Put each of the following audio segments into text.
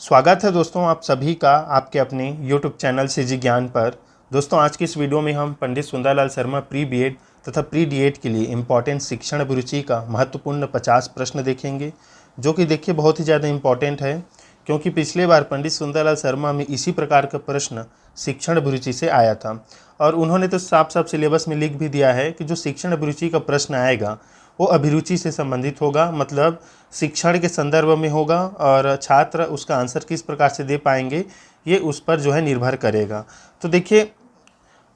स्वागत है दोस्तों आप सभी का आपके अपने YouTube चैनल सीजी ज्ञान पर। दोस्तों आज की इस वीडियो में हम पंडित सुंदरलाल शर्मा प्री बीएड तथा प्री डीएड के लिए इम्पॉर्टेंट शिक्षण अभिरुचि का महत्वपूर्ण 50 प्रश्न देखेंगे, जो कि देखिए बहुत ही ज़्यादा इम्पॉर्टेंट है, क्योंकि पिछले बार पंडित सुंदरलाल शर्मा में इसी प्रकार का प्रश्न शिक्षण अभिरुचि से आया था। और उन्होंने तो साफ साफ सिलेबस में लिख भी दिया है कि जो शिक्षण अभिरुचि का प्रश्न आएगा वो अभिरुचि से संबंधित होगा, मतलब शिक्षण के संदर्भ में होगा, और छात्र उसका आंसर किस प्रकार से दे पाएंगे ये उस पर जो है निर्भर करेगा। तो देखिए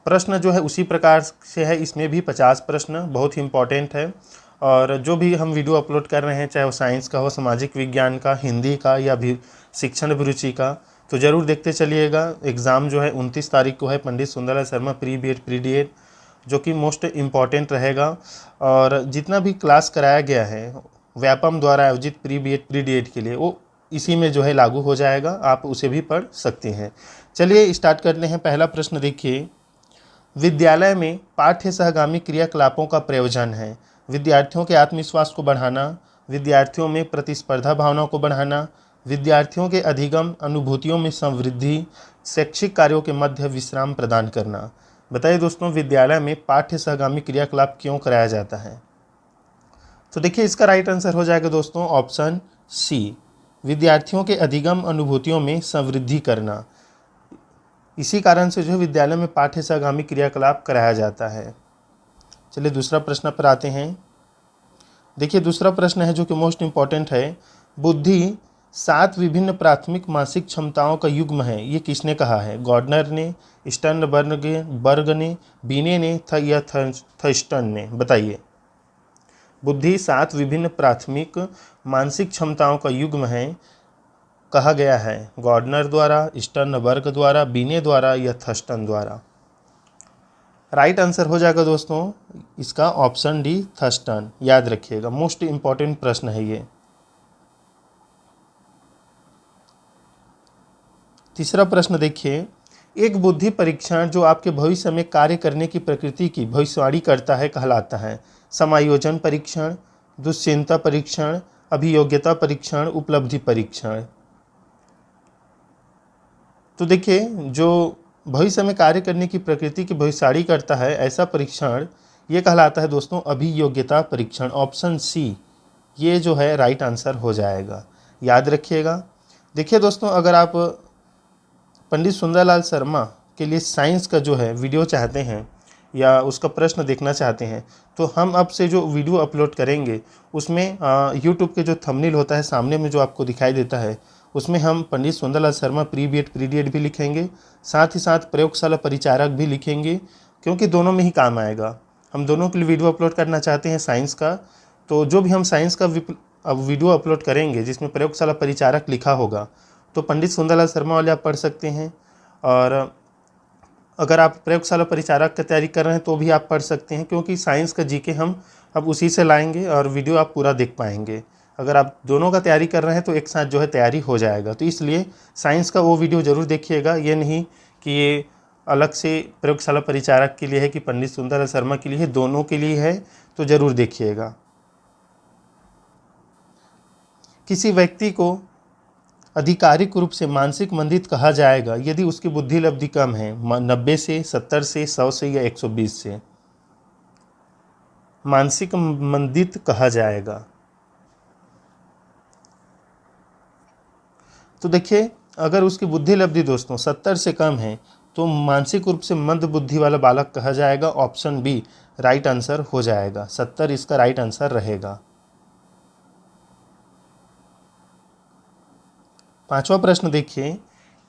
प्रश्न जो है उसी प्रकार से है, इसमें भी 50 प्रश्न बहुत ही इम्पॉर्टेंट है। और जो भी हम वीडियो अपलोड कर रहे हैं, चाहे वो साइंस का हो, सामाजिक विज्ञान का, हिंदी का या भी शिक्षण अभिरुचि का, तो ज़रूर देखते चलिएगा। एग्ज़ाम जो है 29 तारीख को है Pandit Sundarlal Sharma pre BEd pre DEd, जो कि मोस्ट इम्पॉर्टेंट रहेगा। और जितना भी क्लास कराया गया है व्यापम द्वारा आयोजित प्री बीएड प्री डीएड के लिए, वो इसी में जो है लागू हो जाएगा, आप उसे भी पढ़ सकते हैं। चलिए स्टार्ट करते हैं। पहला प्रश्न देखिए, विद्यालय में पाठ्य सहगामी क्रियाकलापों का प्रयोजन है विद्यार्थियों के आत्मविश्वास को बढ़ाना, विद्यार्थियों में प्रतिस्पर्धा भावना को बढ़ाना, विद्यार्थियों के अधिगम अनुभूतियों में संवृद्धि, शैक्षिक कार्यों के मध्य विश्राम प्रदान करना। बताइए दोस्तों, विद्यालय में पाठ्य सहगामी क्रियाकलाप क्यों कराया जाता है? तो देखिए इसका राइट आंसर हो जाएगा दोस्तों ऑप्शन सी, विद्यार्थियों के अधिगम अनुभूतियों में संवृद्धि करना। इसी कारण से जो है विद्यालय में पाठ्य सहगामी क्रियाकलाप कराया जाता है। चलिए दूसरा प्रश्न पर आते हैं। देखिए दूसरा प्रश्न है जो कि मोस्ट इम्पॉर्टेंट है, बुद्धि 7 विभिन्न प्राथमिक मानसिक क्षमताओं का युग्म है, ये किसने कहा है? गॉर्डनर ने, स्टर्नबर्ग ने, बीने ने या थर्स्टन ने? बताइए। बुद्धि 7 विभिन्न प्राथमिक मानसिक क्षमताओं का युग्म है, कहा गया है गॉर्डनर द्वारा, स्टर्नबर्ग द्वारा, बीने द्वारा या थर्स्टन द्वारा? राइट आंसर हो जाएगा दोस्तों इसका ऑप्शन डी, थर्स्टन। याद रखिएगा, मोस्ट इंपॉर्टेंट प्रश्न है ये। तीसरा प्रश्न देखिए, एक बुद्धि परीक्षण जो आपके भविष्य में कार्य करने की प्रकृति की भविष्यवाणी करता है कहलाता है समायोजन परीक्षण, दुश्चिंता परीक्षण, अभियोग्यता परीक्षण, उपलब्धि परीक्षण? तो देखिए जो भविष्य में कार्य करने की प्रकृति की भविष्यवाणी करता है ऐसा परीक्षण ये कहलाता है दोस्तों अभियोग्यता परीक्षण। ऑप्शन सी ये जो है राइट आंसर हो जाएगा, याद रखिएगा। देखिए दोस्तों, अगर आप पंडित सुंदरलाल शर्मा के लिए साइंस का जो है वीडियो चाहते हैं या उसका प्रश्न देखना चाहते हैं, तो हम अब से जो वीडियो अपलोड करेंगे उसमें यूट्यूब के जो थंबनेल होता है सामने में जो आपको दिखाई देता है, उसमें हम Pandit Sundarlal Sharma pre BEd pre DEd भी लिखेंगे, साथ ही साथ प्रयोगशाला परिचारक भी लिखेंगे, क्योंकि दोनों में ही काम आएगा। हम दोनों के लिए वीडियो अपलोड करना चाहते हैं साइंस का, तो जो भी हम साइंस का अब वीडियो अपलोड करेंगे जिसमें प्रयोगशाला परिचारक लिखा होगा, तो पंडित सुंदरलाल शर्मा वाले आप पढ़ सकते हैं। और अगर आप प्रयोगशाला परिचारक की तैयारी कर रहे हैं तो भी आप पढ़ सकते हैं, क्योंकि साइंस का जीके हम अब उसी से लाएंगे और वीडियो आप पूरा देख पाएंगे। अगर आप दोनों का तैयारी कर रहे हैं तो एक साथ जो है तैयारी हो जाएगा। तो इसलिए साइंस का वो वीडियो ज़रूर देखिएगा, ये नहीं कि ये अलग से प्रयोगशाला परिचारक के लिए है कि पंडित सुंदरलाल शर्मा के लिए है, दोनों के लिए है, तो ज़रूर देखिएगा। किसी व्यक्ति को आधिकारिक रूप से मानसिक मंदित कहा जाएगा यदि उसकी बुद्धि लब्धि कम है 90 से, 70 से, 100 से या 120 से? मानसिक मंदित कहा जाएगा। तो देखिए अगर उसकी बुद्धि लब्धि दोस्तों 70 से कम है तो मानसिक रूप से मंद बुद्धि वाला बालक कहा जाएगा। ऑप्शन बी राइट आंसर हो जाएगा, 70 इसका राइट आंसर रहेगा। पांचवा प्रश्न देखिए,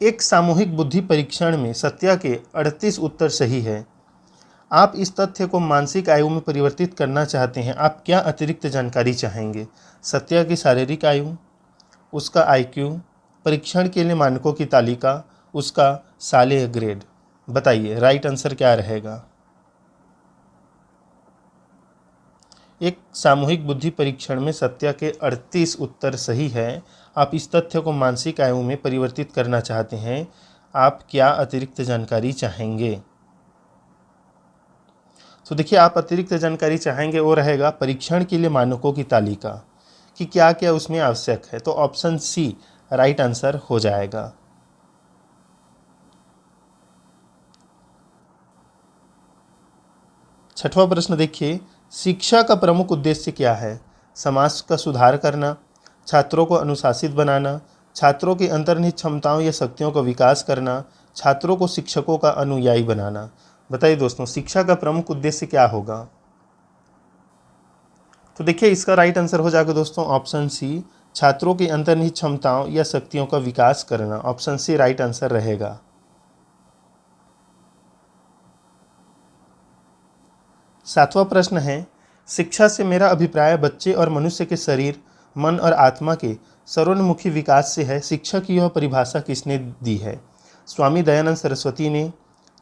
एक सामूहिक बुद्धि परीक्षण में सत्या के 38 उत्तर सही है। आप इस तथ्य को मानसिक आयु में परिवर्तित करना चाहते हैं, आप क्या अतिरिक्त जानकारी चाहेंगे? सत्या की शारीरिक आयु, उसका आईक्यू, परीक्षण के लिए मानकों की तालिका, उसका सालेह ग्रेड? बताइए राइट आंसर क्या रहेगा। एक सामूहिक बुद्धि परीक्षण में सत्या के 38 उत्तर सही है। आप इस तथ्य को मानसिक आयु में परिवर्तित करना चाहते हैं, आप क्या अतिरिक्त जानकारी चाहेंगे? तो देखिए आप अतिरिक्त जानकारी चाहेंगे वो रहेगा परीक्षण के लिए मानकों की तालिका, कि क्या क्या उसमें आवश्यक है। तो ऑप्शन सी राइट आंसर हो जाएगा। छठवां प्रश्न देखिए, शिक्षा का प्रमुख उद्देश्य क्या है? समाज का सुधार करना, छात्रों को अनुशासित बनाना, छात्रों की अंतर्निहित क्षमताओं या शक्तियों का विकास करना, छात्रों को शिक्षकों का अनुयायी बनाना। बताइए दोस्तों, शिक्षा का प्रमुख उद्देश्य क्या होगा? तो देखिए इसका राइट आंसर हो जाएगा दोस्तों ऑप्शन सी, छात्रों की अंतर्निहित क्षमताओं या शक्तियों का विकास करना। ऑप्शन सी राइट आंसर रहेगा। सातवां प्रश्न है, शिक्षा से मेरा अभिप्राय बच्चे और मनुष्य के शरीर, मन और आत्मा के सर्वोन्मुखी विकास से है। शिक्षा की यह परिभाषा किसने दी है? स्वामी दयानंद सरस्वती ने,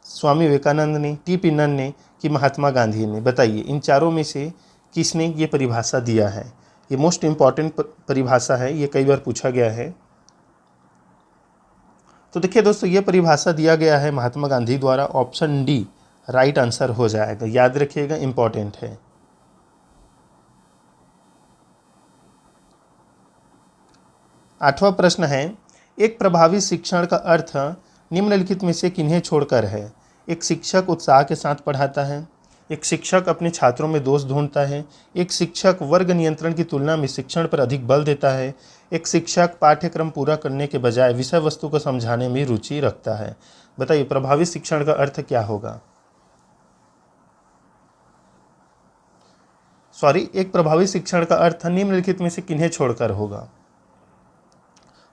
स्वामी विवेकानंद ने, टी.पी. नन्द ने कि महात्मा गांधी ने? बताइए इन चारों में से किसने ये परिभाषा दिया है? ये मोस्ट इम्पॉर्टेंट परिभाषा है, ये कई बार पूछा गया है। तो देखिए दोस्तों, ये परिभाषा दिया गया है महात्मा गांधी द्वारा। ऑप्शन डी राइट आंसर हो जाएगा, याद रखिएगा, इंपॉर्टेंट है। आठवां प्रश्न है, एक प्रभावी शिक्षण का अर्थ निम्नलिखित में से किन्हें छोड़कर है? एक शिक्षक उत्साह के साथ पढ़ाता है, एक शिक्षक अपने छात्रों में दोष ढूंढता है, एक शिक्षक वर्ग नियंत्रण की तुलना में शिक्षण पर अधिक बल देता है, एक शिक्षक पाठ्यक्रम पूरा करने के बजाय विषय वस्तु को समझाने में रुचि रखता है। बताइए प्रभावी शिक्षण का अर्थ क्या होगा? एक प्रभावी शिक्षण का अर्थ निम्नलिखित में से किन्हें छोड़कर होगा?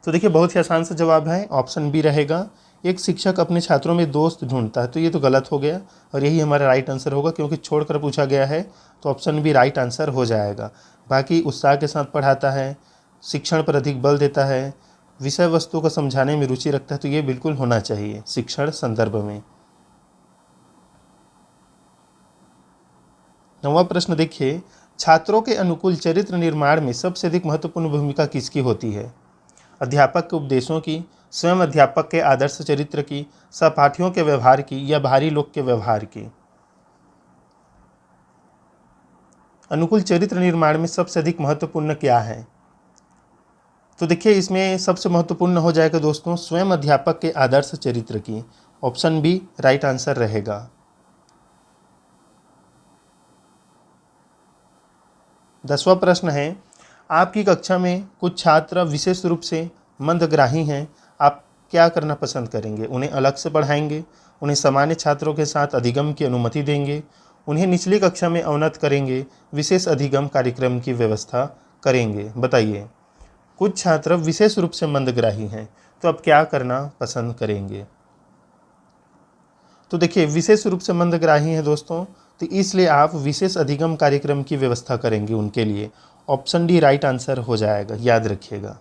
तो देखिए बहुत ही आसान सा जवाब है, ऑप्शन बी रहेगा, एक शिक्षक अपने छात्रों में दोस्त ढूंढता है। तो ये तो गलत हो गया और यही हमारा राइट आंसर होगा, क्योंकि छोड़कर पूछा गया है, तो ऑप्शन बी राइट आंसर हो जाएगा। बाकी उत्साह के साथ पढ़ाता है, शिक्षण पर अधिक बल देता है, विषय वस्तु को समझाने में रुचि रखता है, तो ये बिल्कुल होना चाहिए शिक्षण संदर्भ में। नौवां प्रश्न देखिए, छात्रों के अनुकूल चरित्र निर्माण में सबसे अधिक महत्वपूर्ण भूमिका किसकी होती है? अध्यापक के उपदेशों की, स्वयं अध्यापक के आदर्श चरित्र की, सहपाठियों के व्यवहार की या बाहरी लोग के व्यवहार की? अनुकूल चरित्र निर्माण में सबसे अधिक महत्वपूर्ण क्या है? तो देखिए इसमें सबसे महत्वपूर्ण हो जाएगा दोस्तों स्वयं अध्यापक के आदर्श चरित्र की। ऑप्शन बी राइट आंसर रहेगा। 10वां प्रश्न है, आपकी कक्षा में कुछ छात्र विशेष रूप से मंदग्राही हैं, आप क्या करना पसंद करेंगे? उन्हें अलग से पढ़ाएंगे, उन्हें सामान्य छात्रों के साथ अधिगम की अनुमति देंगे, उन्हें निचली कक्षा में अवनत करेंगे, विशेष अधिगम कार्यक्रम की व्यवस्था करेंगे? बताइए कुछ छात्र विशेष रूप से मंदग्राही हैं, तो आप क्या करना पसंद करेंगे? तो देखिए विशेष रूप से मंदग्राही हैं दोस्तों, तो इसलिए आप विशेष अधिगम कार्यक्रम की व्यवस्था करेंगे उनके लिए। ऑप्शन डी राइट आंसर हो जाएगा, याद रखिएगा।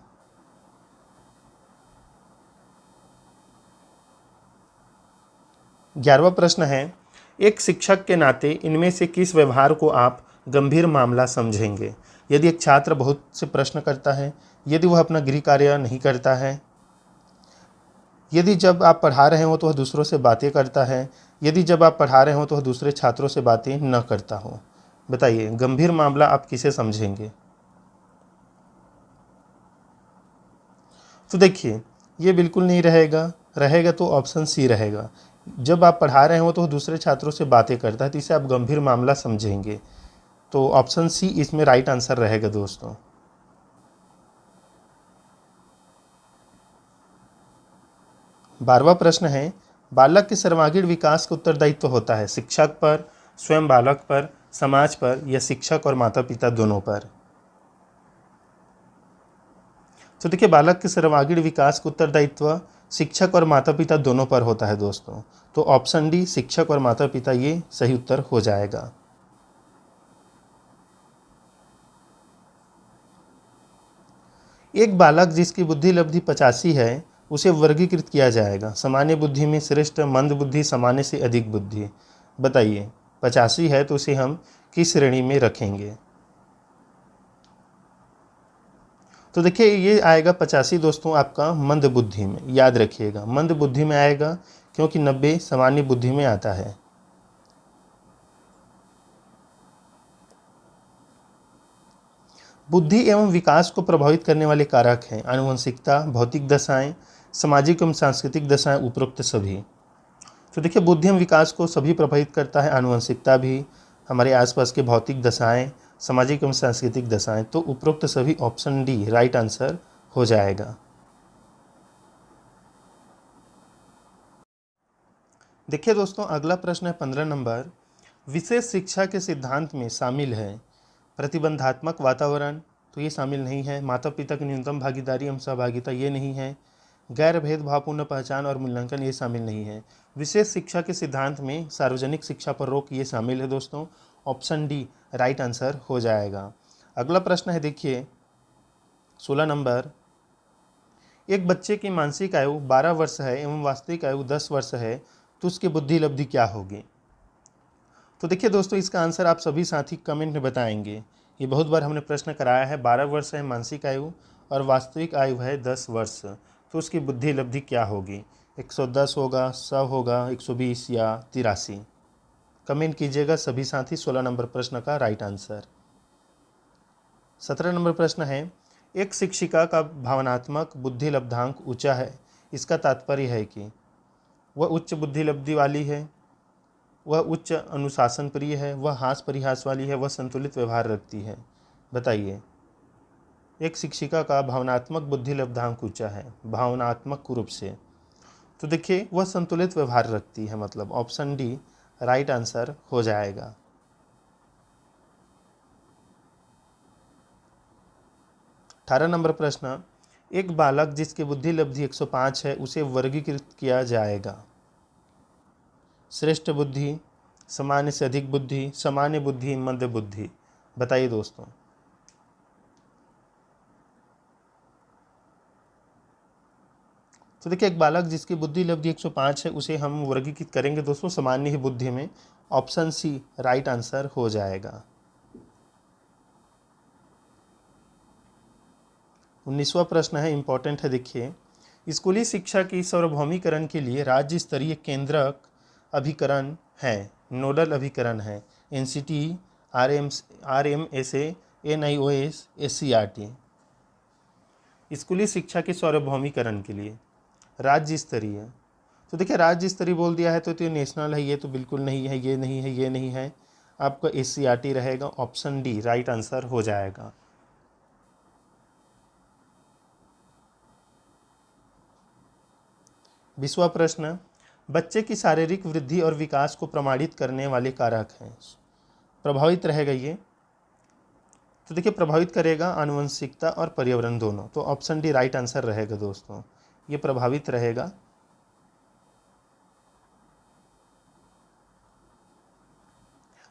11वां प्रश्न है, एक शिक्षक के नाते इनमें से किस व्यवहार को आप गंभीर मामला समझेंगे? यदि एक छात्र बहुत से प्रश्न करता है, यदि वह अपना गृह कार्य नहीं करता है, यदि जब आप पढ़ा रहे हो तो वह दूसरों से बातें करता है, यदि जब आप पढ़ा रहे हो तो वह दूसरे छात्रों से बातें न करता हो। बताइए गंभीर मामला आप किसे समझेंगे? तो देखिए ये बिल्कुल नहीं रहेगा, रहेगा तो ऑप्शन सी रहेगा। जब आप पढ़ा रहे हो तो दूसरे छात्रों से बातें करता है, तो इसे आप गंभीर मामला समझेंगे। तो ऑप्शन सी इसमें राइट आंसर रहेगा दोस्तों। 12वां प्रश्न है, बालक के सर्वांगीण विकास का उत्तरदायित्व होता है शिक्षक पर, स्वयं बालक पर, समाज पर या शिक्षक और माता पिता दोनों पर? तो देखिए बालक के सर्वांगीण विकास का उत्तरदायित्व शिक्षक और माता पिता दोनों पर होता है दोस्तों। तो ऑप्शन डी शिक्षक और माता पिता ये सही उत्तर हो जाएगा। एक बालक जिसकी बुद्धि लब्धि 85 है उसे वर्गीकृत किया जाएगा सामान्य बुद्धि में, श्रेष्ठ, मंद बुद्धि, सामान्य से अधिक बुद्धि। बताइए 85 है तो उसे हम किस श्रेणी में रखेंगे? तो देखिए ये आएगा 85 दोस्तों आपका मंद बुद्धि में, याद रखिएगा मंद बुद्धि में आएगा, क्योंकि 90 सामान्य बुद्धि में आता है। बुद्धि एवं विकास को प्रभावित करने वाले कारक हैं आनुवंशिकता, भौतिक दशाएं, सामाजिक एवं सांस्कृतिक दशाएं, उपरोक्त सभी। तो देखिए बुद्धि एवं विकास को सभी प्रभावित करता है, आनुवंशिकता भी, हमारे आसपास के भौतिक दशाएं, सामाजिक एवं सांस्कृतिक दशाएं। तो उपरोक्त सभी ऑप्शन डी राइट आंसर हो जाएगा। देखिए दोस्तों अगला प्रश्न है 15 नंबर। विशेष शिक्षा के सिद्धांत में शामिल है प्रतिबंधात्मक वातावरण, तो ये शामिल नहीं है। माता पिता की न्यूनतम भागीदारी एवं सहभागिता, ये नहीं है। गैर भेदभावपूर्ण पहचान और मूल्यांकन, ये शामिल नहीं है। विशेष शिक्षा के सिद्धांत में सार्वजनिक शिक्षा पर रोक, ये शामिल है दोस्तों। ऑप्शन डी राइट आंसर हो जाएगा। अगला प्रश्न है देखिए 16 नंबर। एक बच्चे की मानसिक आयु 12 वर्ष है एवं वास्तविक आयु 10 वर्ष है, तो उसकी बुद्धि लब्धि क्या होगी? तो देखिए दोस्तों इसका आंसर आप सभी साथी कमेंट में बताएंगे। ये बहुत बार हमने प्रश्न कराया है। 12 वर्ष है मानसिक आयु और वास्तविक आयु है 10 वर्ष, तो उसकी बुद्धि लब्धि क्या होगी? 110 होगा, 100 होगा, 120 या 83? कमेंट कीजिएगा सभी साथी 16 नंबर प्रश्न का राइट आंसर। 17 नंबर प्रश्न है, एक शिक्षिका का भावनात्मक बुद्धि लब्धांक ऊंचा है, इसका तात्पर्य है कि वह उच्च बुद्धि लब्धि वाली है, वह उच्च अनुशासन प्रिय है, वह हास परिहास वाली है, वह संतुलित व्यवहार रखती है। बताइए। एक शिक्षिका का भावनात्मक बुद्धि लब्धांक ऊंचा है भावनात्मक रूप से, तो देखिए वह संतुलित व्यवहार रखती है, मतलब ऑप्शन डी राइट आंसर हो जाएगा। 18 नंबर प्रश्न, एक बालक जिसकी बुद्धि लब्धि 105 है उसे वर्गीकृत किया जाएगा। श्रेष्ठ बुद्धि, सामान्य से अधिक बुद्धि, सामान्य बुद्धि, मध्य बुद्धि। बताइए दोस्तों। तो देखिए एक बालक जिसकी बुद्धि लब्धि 105 है उसे हम वर्गीकृत करेंगे दोस्तों सामान्य ही बुद्धि में। ऑप्शन सी राइट आंसर हो जाएगा। 19वां प्रश्न है, इंपॉर्टेंट है, देखिए। स्कूली शिक्षा की सार्वभौमिकरण के लिए राज्य स्तरीय केंद्रक अभिकरण है, नोडल अभिकरण है, एनसीटी, आरएमएसए, एनआईओएस, एससीईआरटी। स्कूली शिक्षा के सार्वभौमिकरण के लिए राज्य स्तरीय, तो देखिए राज्य स्तरीय बोल दिया है तो ये नेशनल है, ये तो बिल्कुल नहीं है, ये नहीं है, ये नहीं है। आपका एससीईआरटी रहेगा। ऑप्शन डी राइट आंसर हो जाएगा। बीसवां प्रश्न, बच्चे की शारीरिक वृद्धि और विकास को प्रमाणित करने वाले कारक हैं। प्रभावित रहेगा ये, तो देखिए प्रभावित करेगा आनुवंशिकता और पर्यावरण दोनों, तो ऑप्शन डी राइट आंसर रहेगा दोस्तों, ये प्रभावित रहेगा।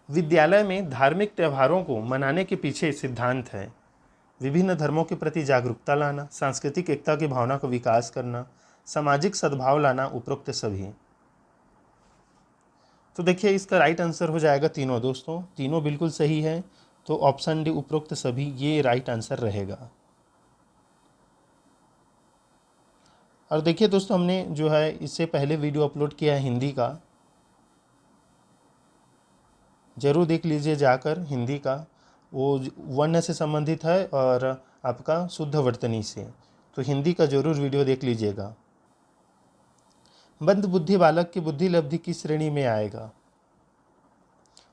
विद्यालय में धार्मिक त्योहारों को मनाने के पीछे सिद्धांत है विभिन्न धर्मों के प्रति जागरूकता लाना, सांस्कृतिक एकता की भावना का विकास करना, सामाजिक सद्भाव लाना, उपरोक्त सभी। तो देखिए इसका राइट आंसर हो जाएगा तीनों दोस्तों, तीनों बिल्कुल सही है। तो ऑप्शन डी उपरोक्त सभी ये राइट आंसर रहेगा। और देखिए दोस्तों हमने जो है इससे पहले वीडियो अपलोड किया है हिंदी का, जरूर देख लीजिए जाकर। हिंदी का वो वर्ण से संबंधित है और आपका शुद्ध वर्तनी से, तो हिंदी का जरूर वीडियो देख लीजिएगा। मंद बुद्धि बालक की बुद्धि लब्धि किस श्रेणी में आएगा?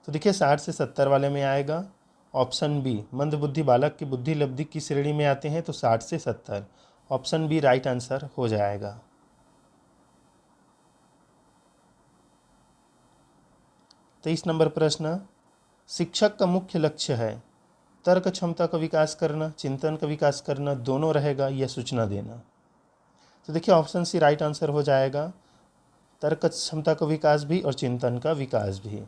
तो देखिए 60 से 70 वाले में आएगा। ऑप्शन बी मंद बुद्धि बालक की बुद्धि लब्धि किस श्रेणी में आते हैं? तो 60 से 70। ऑप्शन बी राइट आंसर हो जाएगा। 23 नंबर प्रश्न, शिक्षक का मुख्य लक्ष्य है तर्क क्षमता का विकास करना, चिंतन का विकास करना, दोनों रहेगा, या सूचना देना? तो देखिए ऑप्शन सी राइट आंसर हो जाएगा, तर्क क्षमता का विकास भी और चिंतन का विकास भी।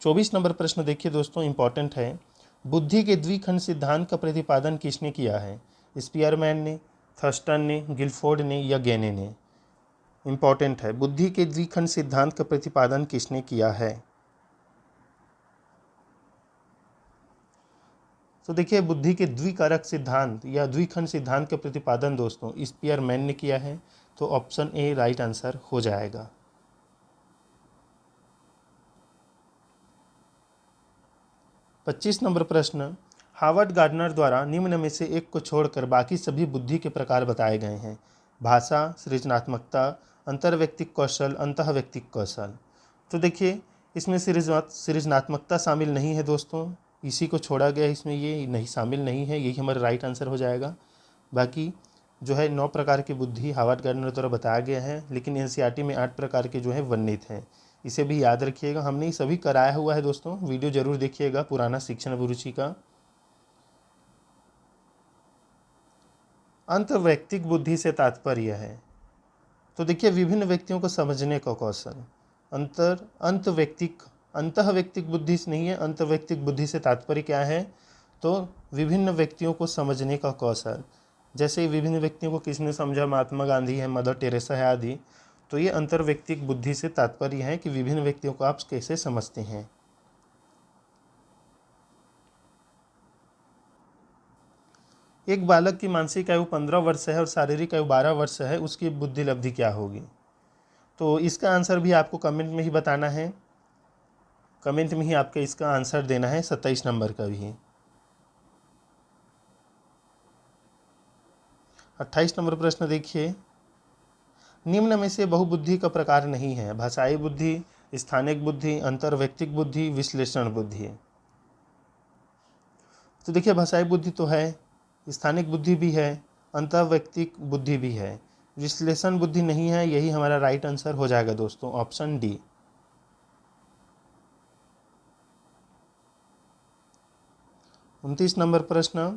24 नंबर प्रश्न देखिए दोस्तों, इंपॉर्टेंट है। बुद्धि के द्विखंड सिद्धांत का प्रतिपादन किसने किया है? स्पीयरमैन ने, थर्स्टन ने, गिलफोर्ड ने, या गेने ने? इंपॉर्टेंट है, बुद्धि के द्विखंड सिद्धांत का प्रतिपादन किसने किया है? तो देखिए बुद्धि के द्विकारक सिद्धांत या द्विखंड सिद्धांत का प्रतिपादन दोस्तों स्पीयरमैन ने किया है, तो ऑप्शन ए राइट आंसर हो जाएगा। 25 नंबर प्रश्न, हावर्ड गार्डनर द्वारा निम्न में से एक को छोड़कर बाकी सभी बुद्धि के प्रकार बताए गए हैं। भाषा, सृजनात्मकता, अंतर्वैयक्तिक कौशल, अंतःवैयक्तिक कौशल। तो देखिए इसमें सृजनात्मकता शामिल नहीं है दोस्तों, इसी को छोड़ा गया है, इसमें ये नहीं शामिल नहीं है, यही हमारा राइट आंसर हो जाएगा। बाकी जो है 9 प्रकार की बुद्धि हावर्ड गार्डनर द्वारा बताया गया है, लेकिन एनसीईआरटी में 8 प्रकार के जो है वर्णित हैं। इसे भी याद रखिएगा, हमने ये सभी कराया हुआ है दोस्तों, वीडियो जरूर देखिएगा पुराना शिक्षण अभिरुचि का। अंतर्वैयक्तिक बुद्धि से तात्पर्य है, तो देखिए विभिन्न व्यक्तियों को समझने का कौशल। अंतःवैयक्तिक बुद्धि से नहीं है, अंतर्वैयक्तिक बुद्धि से तात्पर्य क्या है, तो विभिन्न व्यक्तियों को समझने का कौशल। जैसे विभिन्न व्यक्तियों को किसने समझा, महात्मा गांधी है, मदर टेरेसा है आदि। तो ये अंतर्वैयक्तिक बुद्धि से तात्पर्य है कि विभिन्न व्यक्तियों को आप कैसे समझते हैं। एक बालक की मानसिक आयु 15 वर्ष है और शारीरिक आयु 12 वर्ष है, उसकी बुद्धि लब्धि क्या होगी। तो इसका आंसर भी आपको कमेंट में ही बताना है, कमेंट में ही आपके इसका आंसर देना है 27 नंबर का भी। 28 नंबर प्रश्न देखिए, निम्न में से बहुबुद्धि का प्रकार नहीं है। भाषाई बुद्धि, स्थानिक बुद्धि, अंतर्वैयक्तिक बुद्धि, विश्लेषण बुद्धि। तो देखिए भाषाई बुद्धि तो है, स्थानिक बुद्धि भी है, अंतर्वैयक्तिक बुद्धि भी है, विश्लेषण बुद्धि नहीं है, यही हमारा राइट आंसर हो जाएगा दोस्तों, ऑप्शन डी। 29 नंबर प्रश्न,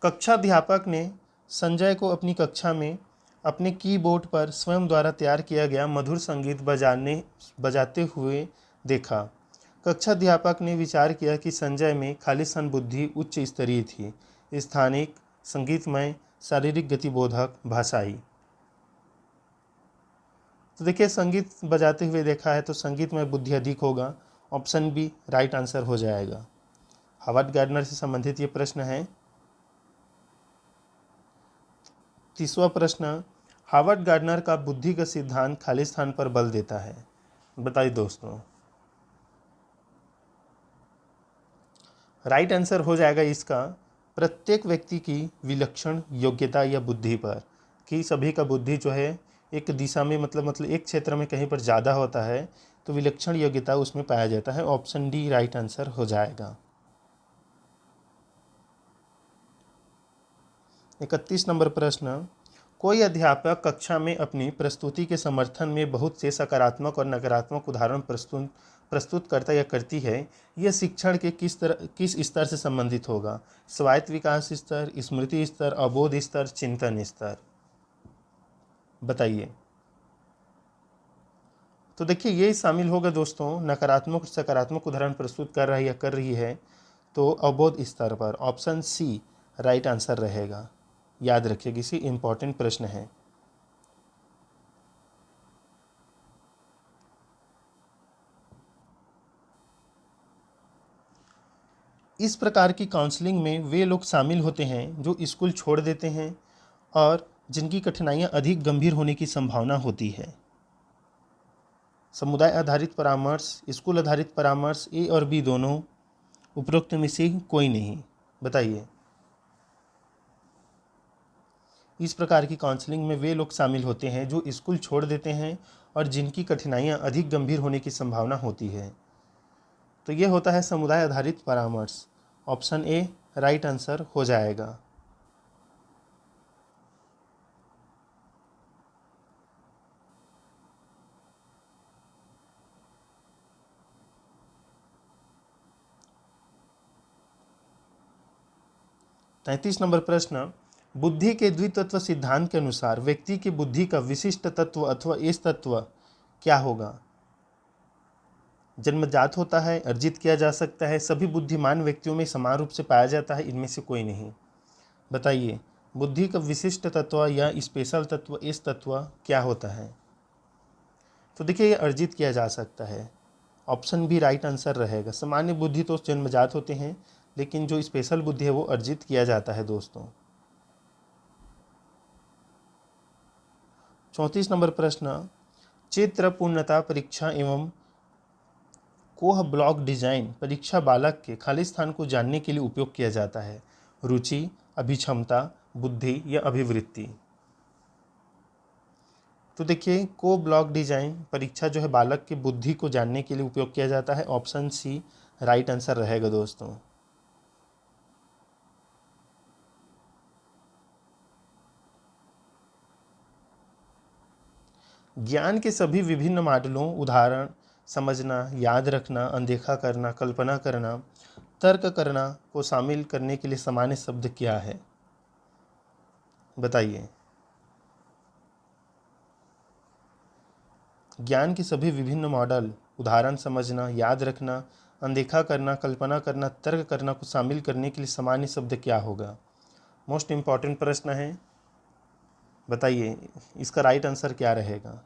कक्षाध्यापक ने संजय को अपनी कक्षा में अपने कीबोर्ड पर स्वयं द्वारा तैयार किया गया मधुर संगीत बजाते हुए देखा। कक्षाध्यापक ने विचार किया कि संजय में खालिस्तान बुद्धि उच्च स्तरीय थी, स्थानिक, संगीतमय, शारीरिक गतिबोधक, भाषाई। तो देखिए संगीत बजाते हुए देखा है तो संगीतमय बुद्धि अधिक होगा, ऑप्शन बी राइट आंसर हो जाएगा। हावर्ड गार्डनर से संबंधित ये प्रश्न है। 30वां प्रश्न, हावर्ड गार्डनर का बुद्धि का सिद्धांत खालिस्तान पर बल देता है। बताइए दोस्तों, राइट आंसर हो जाएगा इसका प्रत्येक व्यक्ति की विलक्षण योग्यता या बुद्धि पर, कि सभी का बुद्धि जो है एक दिशा में मतलब एक क्षेत्र में कहीं पर ज़्यादा होता है, तो विलक्षण योग्यता उसमें पाया जाता है, ऑप्शन डी राइट आंसर हो जाएगा। 31 नंबर प्रश्न, कोई अध्यापक कक्षा में अपनी प्रस्तुति के समर्थन में बहुत से सकारात्मक और नकारात्मक उदाहरण प्रस्तुत करता या करती है, यह शिक्षण के किस स्तर से संबंधित होगा। स्वायत्त विकास स्तर, स्मृति स्तर, अबोध स्तर, चिंतन स्तर। बताइए। तो देखिए ये शामिल होगा दोस्तों, नकारात्मक और सकारात्मक उदाहरण प्रस्तुत कर रहा है या कर रही है तो अबोध स्तर पर, ऑप्शन सी राइट आंसर रहेगा। याद रखिए किसी इंपॉर्टेंट प्रश्न है। इस प्रकार की काउंसलिंग में वे लोग शामिल होते हैं जो स्कूल छोड़ देते हैं और जिनकी कठिनाइयां अधिक गंभीर होने की संभावना होती है। समुदाय आधारित परामर्श, स्कूल आधारित परामर्श, ए और बी दोनों, उपरोक्त में से कोई नहीं। बताइए। इस प्रकार की काउंसलिंग में वे लोग शामिल होते हैं जो स्कूल छोड़ देते हैं और जिनकी कठिनाइयां अधिक गंभीर होने की संभावना होती है। तो ये होता है समुदाय आधारित परामर्श, ऑप्शन ए राइट आंसर हो जाएगा। तैंतीस नंबर प्रश्न, बुद्धि के द्वितत्व सिद्धांत के अनुसार व्यक्ति की बुद्धि का विशिष्ट तत्व अथवा एस तत्व क्या होगा। जन्मजात होता है, अर्जित किया जा सकता है, सभी बुद्धिमान व्यक्तियों में समान रूप से पाया जाता है, इनमें से कोई नहीं। बताइए बुद्धि का विशिष्ट तत्व या स्पेशल तत्व एस तत्व क्या होता है। तो देखिए ये अर्जित किया जा सकता है, ऑप्शन बी राइट आंसर रहेगा। सामान्य बुद्धि तो जन्मजात होते हैं, लेकिन जो स्पेशल बुद्धि है वो अर्जित किया जाता है दोस्तों। 34 नंबर प्रश्न, चित्र पूर्णता परीक्षा एवं कोह ब्लॉक डिजाइन परीक्षा बालक के खाली स्थान को जानने के लिए उपयोग किया जाता है? रुचि, अभिक्षमता, बुद्धि या अभिवृत्ति? तो देखिए, को ब्लॉक डिजाइन परीक्षा जो है बालक की बुद्धि को जानने के लिए उपयोग किया जाता है। ऑप्शन सी राइट आंसर रहेगा दोस्तों। ज्ञान के सभी विभिन्न मॉडलों, उदाहरण, समझना, याद रखना, अनदेखा करना, कल्पना करना, तर्क करना को शामिल करने के लिए सामान्य शब्द क्या है? बताइए। ज्ञान के सभी विभिन्न मॉडल, उदाहरण, समझना, याद रखना, अनदेखा करना, कल्पना करना, तर्क करना को शामिल करने के लिए सामान्य शब्द क्या होगा? मोस्ट इम्पॉर्टेंट प्रश्न है, बताइए इसका राइट आंसर क्या रहेगा?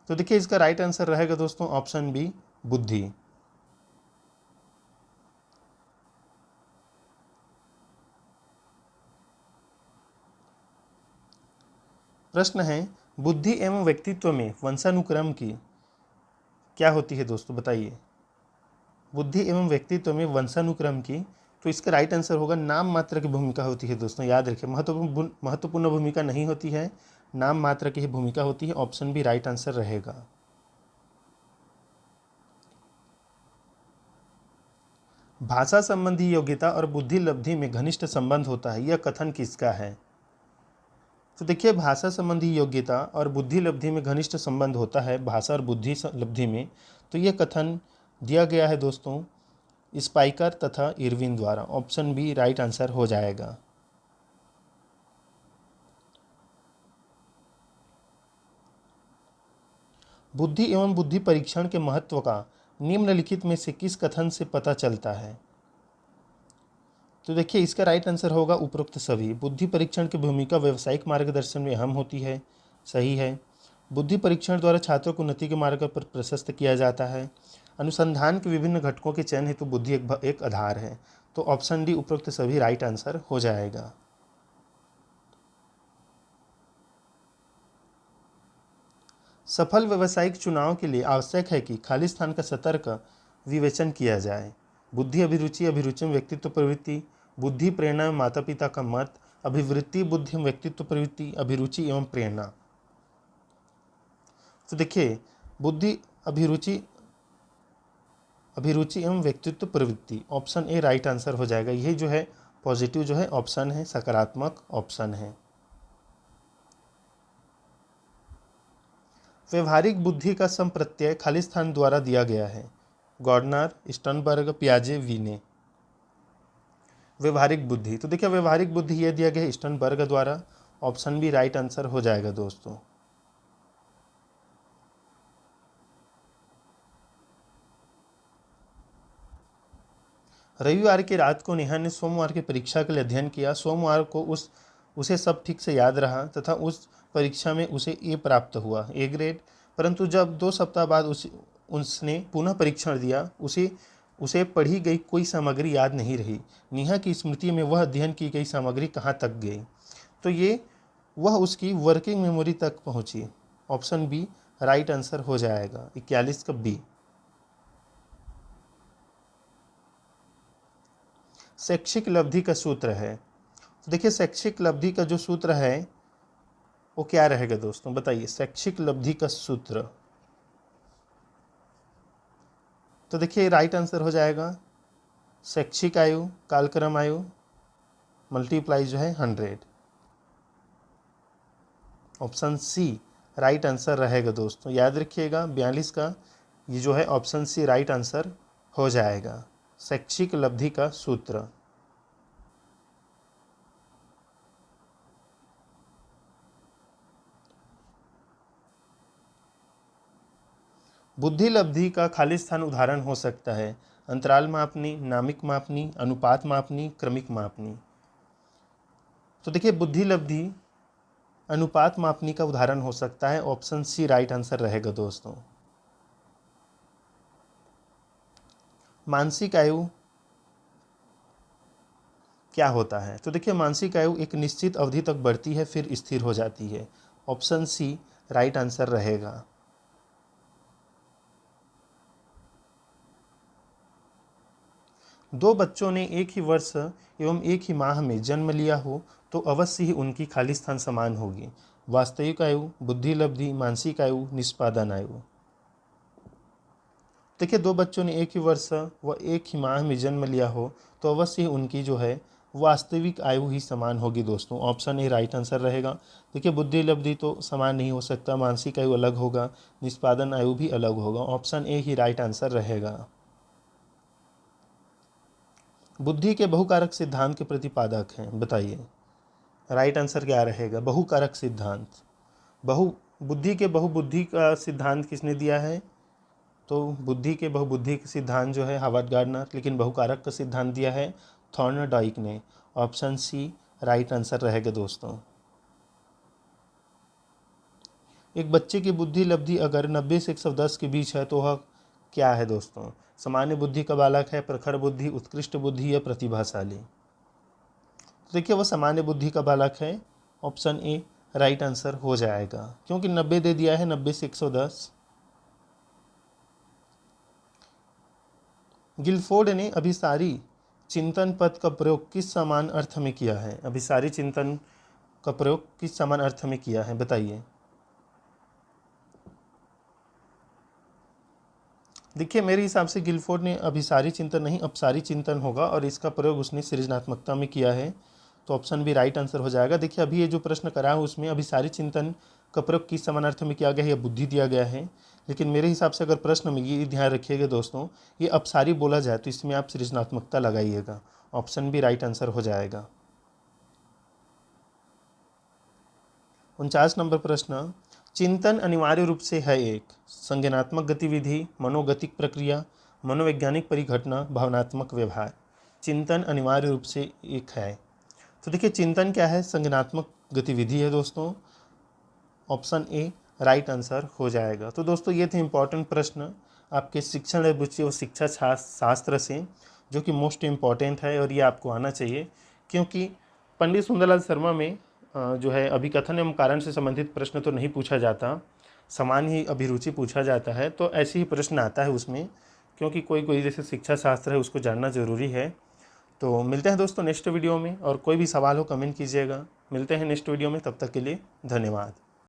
तो देखिए, इसका राइट आंसर रहेगा दोस्तों ऑप्शन बी, बुद्धि। प्रश्न है, बुद्धि एवं व्यक्तित्व में वंशानुक्रम की क्या होती है दोस्तों? बताइए। बुद्धि एवं व्यक्तित्व में वंशानुक्रम की, तो इसका राइट आंसर होगा नाम मात्र की भूमिका होती है दोस्तों। याद रखिए, महत्वपूर्ण भूमिका नहीं होती है, नाम मात्र की ही भूमिका होती है। ऑप्शन बी राइट आंसर रहेगा। भाषा संबंधी योग्यता और बुद्धि लब्धि में घनिष्ठ संबंध होता है, यह कथन किसका है? तो देखिए, भाषा संबंधी योग्यता और बुद्धि लब्धि में घनिष्ठ संबंध होता है भाषा और बुद्धि लब्धि में, तो यह कथन दिया गया है दोस्तों स्पाइकर तथा इरविन द्वारा। ऑप्शन बी राइट आंसर हो जाएगा। बुद्धि एवं बुद्धि परीक्षण के महत्व का निम्नलिखित में से किस कथन से पता चलता है? तो देखिए, इसका राइट आंसर होगा उपरोक्त सभी। बुद्धि परीक्षण की भूमिका व्यावसायिक मार्गदर्शन में अहम होती है, सही है। बुद्धि परीक्षण द्वारा छात्रों को उन्नति के मार्ग पर प्रशस्त किया जाता है। अनुसंधान के विभिन्न घटकों के चयन हेतु बुद्धि एक आधार है। तो ऑप्शन डी उपरोक्त सभी राइट आंसर हो जाएगा। सफल व्यावसायिक चुनाव के लिए आवश्यक है कि खाली स्थान का सतर्क विवेचन किया जाए। बुद्धि, अभिरुचि, अभिरुचि में व्यक्तित्व प्रवृत्ति, बुद्धि, प्रेरणा एवं माता पिता का मत, अभिवृत्ति, बुद्धि एवं व्यक्तित्व प्रवृत्ति, अभिरुचि एवं प्रेरणा। तो देखिए, बुद्धि, अभिरुचि, अभिरुचि एवं व्यक्तित्व प्रवृत्ति, ऑप्शन ए राइट आंसर हो जाएगा। यही जो है पॉजिटिव जो है ऑप्शन है, सकारात्मक ऑप्शन है। व्यवहारिक बुद्धि का संप्रत्यय खाली स्थान द्वारा दिया गया है। गॉर्डनर, स्टर्नबर्ग, पियाजे, वीने। व्यवहारिक बुद्धि, तो देखिए व्यवहारिक बुद्धि यह दिया गया है स्टर्नबर्ग द्वारा। ऑप्शन बी राइट आंसर हो जाएगा दोस्तों। रविवार की रात को नेहा ने सोमवार की परीक्षा के लिए अध्ययन किया। सोमवार को उसे सब ठीक से याद रहा तथा उस परीक्षा में उसे ए प्राप्त हुआ, ए ग्रेड। परंतु जब 2 सप्ताह बाद उसने पुनः परीक्षण दिया, उसे पढ़ी गई कोई सामग्री याद नहीं रही। नेहा की स्मृति में वह अध्ययन की गई सामग्री कहाँ तक गई? तो ये वह उसकी वर्किंग मेमोरी तक पहुँची। ऑप्शन बी राइट आंसर हो जाएगा, 41 का बी। शैक्षिक लब्धि का सूत्र है, तो देखिए शैक्षिक लब्धि का जो सूत्र है वो क्या रहेगा दोस्तों? बताइए शैक्षिक लब्धि का सूत्र। तो देखिए राइट आंसर हो जाएगा शैक्षिक आयु कालक्रम आयु मल्टीप्लाई जो है 100। ऑप्शन सी राइट आंसर रहेगा दोस्तों। याद रखिएगा 42 का ये जो है ऑप्शन सी राइट आंसर हो जाएगा, शैक्षिक लब्धि का सूत्र। बुद्धि लब्धि का खाली स्थान उदाहरण हो सकता है अंतराल मापनी, नामिक मापनी, अनुपात मापनी, क्रमिक मापनी। तो देखिए बुद्धि लब्धि अनुपात मापनी का उदाहरण हो सकता है। ऑप्शन सी राइट आंसर रहेगा दोस्तों। मानसिक आयु क्या होता है? तो देखिए मानसिक आयु एक निश्चित अवधि तक बढ़ती है फिर स्थिर हो जाती है। ऑप्शन सी राइट आंसर रहेगा। दो बच्चों ने एक ही वर्ष एवं एक ही माह में जन्म लिया हो तो अवश्य ही उनकी खाली स्थान समान होगी। वास्तविक आयु, बुद्धि लब्धि, मानसिक आयु, निष्पादन आयु। देखिए, दो बच्चों ने एक ही वर्ष व एक ही माह में जन्म लिया हो तो अवश्य ही उनकी जो है वास्तविक आयु ही समान होगी दोस्तों। ऑप्शन ए राइट आंसर रहेगा। देखिए, बुद्धि लब्धि तो समान नहीं हो सकता, मानसिक आयु अलग होगा, निष्पादन आयु भी अलग होगा। Option A he right answer रहेगा। बुद्धि के बहुकारक सिद्धांत के प्रतिपादक हैं, बताइए राइट आंसर क्या रहेगा। बहुकारक सिद्धांत, बुद्धि के बहुबुद्धि का सिद्धांत किसने दिया है? तो बुद्धि के बहुबुद्धि का सिद्धांत जो है हावर्ड गार्डनर, लेकिन बहुकारक का सिद्धांत दिया है थॉर्नडाइक ने। ऑप्शन सी राइट आंसर रहेगा दोस्तों। एक बच्चे की बुद्धि लब्धि अगर 90 से 110 के बीच है तो वह क्या है दोस्तों? सामान्य बुद्धि का बालक है, प्रखर बुद्धि, उत्कृष्ट बुद्धि या प्रतिभाशाली? तो देखिए, वह सामान्य बुद्धि का बालक है। ऑप्शन ए राइट आंसर हो जाएगा, क्योंकि 90 दे दिया है, 90 से 110। गिलफोर्ड ने अभिसारी चिंतन पद का प्रयोग किस समान अर्थ में किया है? अभिसारी चिंतन का प्रयोग किस समान अर्थ में किया है, बताइए। देखिए, मेरे हिसाब से गिलफोर्ड ने अभिसारी चिंतन नहीं, अपसारी चिंतन होगा, और इसका प्रयोग उसने सृजनात्मकता में किया है, तो ऑप्शन भी राइट आंसर हो जाएगा। देखिए, अभी ये जो प्रश्न करा है उसमें अभिसारी चिंतन का प्रयोग किस समान अर्थ में किया गया है, यह बुद्धि दिया गया है, लेकिन मेरे हिसाब से अगर प्रश्न में ये ध्यान रखिएगा दोस्तों, ये अपसारी बोला जाए तो इसमें आप सृजनात्मकता लगाइएगा। ऑप्शन भी राइट आंसर हो जाएगा। 49 नंबर प्रश्न, चिंतन अनिवार्य रूप से है एक संज्ञानात्मक गतिविधि, मनोगतिक प्रक्रिया, मनोवैज्ञानिक परिघटना, भावनात्मक व्यवहार। चिंतन अनिवार्य रूप से एक है, तो देखिए चिंतन क्या है? संज्ञानात्मक गतिविधि है दोस्तों। ऑप्शन ए राइट आंसर हो जाएगा। तो दोस्तों, ये थे इंपॉर्टेंट प्रश्न आपके शिक्षण रुचि और शिक्षा शास्त्र से, जो कि मोस्ट इम्पॉर्टेंट है और ये आपको आना चाहिए, क्योंकि पंडित सुंदरलाल शर्मा में जो है अभिकथन एवं कारण से संबंधित प्रश्न तो नहीं पूछा जाता, समान ही अभिरुचि पूछा जाता है, तो ऐसे ही प्रश्न आता है उसमें, क्योंकि कोई कोई जैसे शिक्षा शास्त्र है उसको जानना ज़रूरी है। तो मिलते हैं दोस्तों नेक्स्ट वीडियो में, और कोई भी सवाल हो कमेंट कीजिएगा। मिलते हैं नेक्स्ट वीडियो में, तब तक के लिए धन्यवाद।